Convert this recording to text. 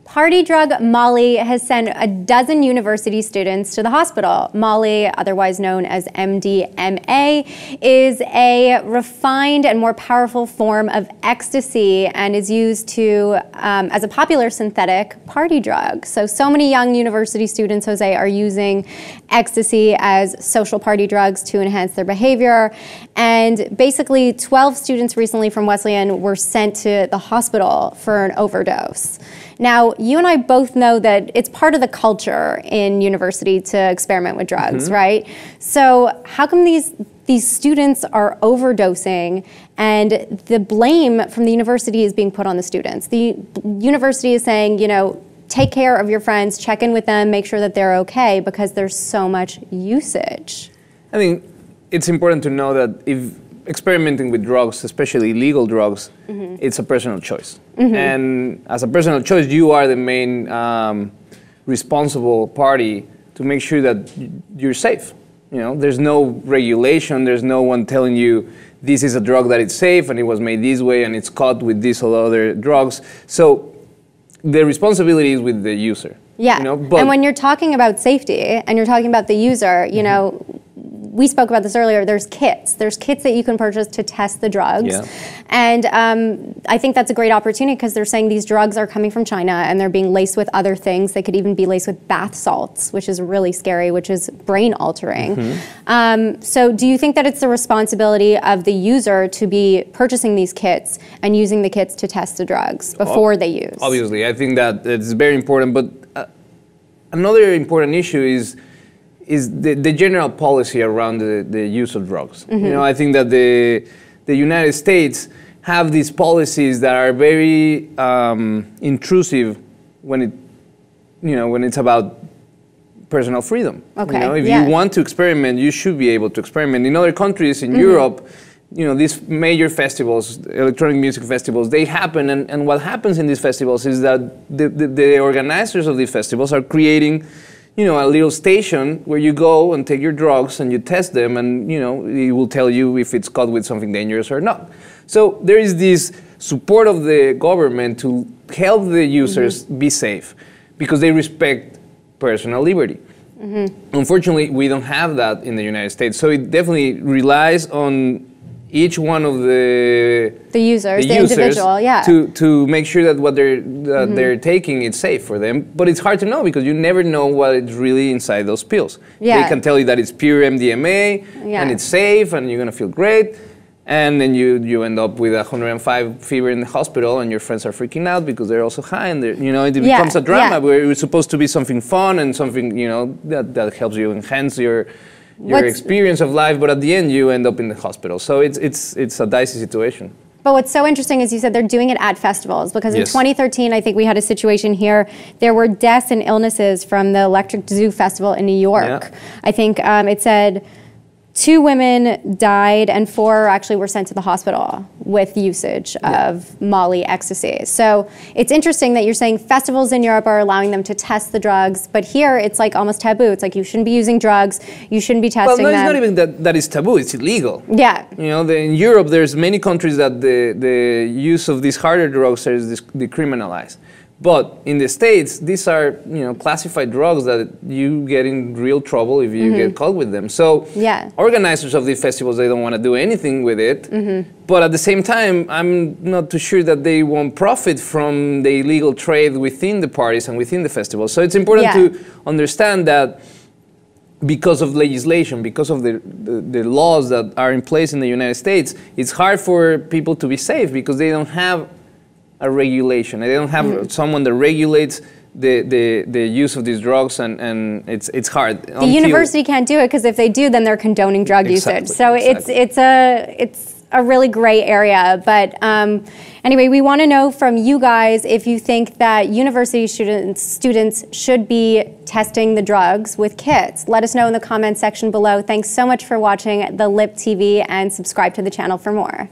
Party drug Molly has sent a dozen university students to the hospital. Molly, otherwise known as MDMA, is a refined and more powerful form of ecstasy and is used to as a popular synthetic party drug. So many young university students, Jose, are using ecstasy as social party drugs to enhance their behavior. And basically 12 students recently from Wesleyan were sent to the hospital for an overdose. Now, you and I both know that it's part of the culture in university to experiment with drugs, right? So how come these students are overdosing and the blame from the university is being put on the students? The university is saying, you know, take care of your friends, check in with them, make sure that they're okay because there's so much usage. I mean, it's important to know that if experimenting with drugs, especially illegal drugs, it's a personal choice. And as a personal choice, you are the main responsible party to make sure that you're safe. You know, there's no regulation, there's no one telling you this is a drug that is safe and it was made this way and it's caught with these or other drugs. So the responsibility is with the user. Yeah, you know, and when you're talking about safety and you're talking about the user, you know, we spoke about this earlier, there's kits. There's kits that you can purchase to test the drugs. And I think that's a great opportunity because they're saying these drugs are coming from China and they're being laced with other things. They could even be laced with bath salts, which is really scary, which is brain altering. So do you think that it's the responsibility of the user to be purchasing these kits and using the kits to test the drugs before they use? Obviously, I think that it's very important, but another important issue is the general policy around the use of drugs. You know, I think that the United States have these policies that are very intrusive when it's about personal freedom. Okay. You know, if you want to experiment, you should be able to experiment. In other countries, in Europe, you know, these major festivals, electronic music festivals, they happen, and what happens in these festivals is that the organizers of these festivals are creating, you know, a little station where you go and take your drugs and you test them and, you know, it will tell you if it's caught with something dangerous or not. So there is this support of the government to help the users be safe because they respect personal liberty. Unfortunately, we don't have that in the United States. So it definitely relies on each one of the users, the individual, to make sure that what they're taking is safe for them. But it's hard to know because you never know what is really inside those pills. They can tell you that it's pure MDMA and it's safe and you're gonna feel great, and then you end up with 105 fever in the hospital and your friends are freaking out because they're also high and you know, it becomes a drama where it's supposed to be something fun and something, you know, that helps you enhance your experience of life, but at the end you end up in the hospital. So it's a dicey situation. But what's so interesting is you said they're doing it at festivals because in 2013, I think we had a situation here. There were deaths and illnesses from the Electric Zoo Festival in New York. I think it said 2 women died and 4 actually were sent to the hospital with usage of Molly ecstasy. So it's interesting that you're saying festivals in Europe are allowing them to test the drugs, but here it's like almost taboo. It's like you shouldn't be using drugs, you shouldn't be testing them. Well, no, it's not even that it's taboo, it's illegal. Yeah. You know, in Europe there's many countries that the use of these harder drugs is decriminalized. But in the States, these are, you know, classified drugs that you get in real trouble if you get caught with them. So organizers of these festivals, they don't want to do anything with it. But at the same time, I'm not too sure that they won't profit from the illegal trade within the parties and within the festivals. So it's important to understand that because of legislation, because of the laws that are in place in the United States, it's hard for people to be safe because they don't have a regulation. They don't have someone that regulates the use of these drugs, and it's hard. The university can't do it because if they do, then they're condoning drug usage. So it's a really gray area. But anyway, we want to know from you guys if you think that university students should be testing the drugs with kits. Let us know in the comments section below. Thanks so much for watching The Lip TV and subscribe to the channel for more.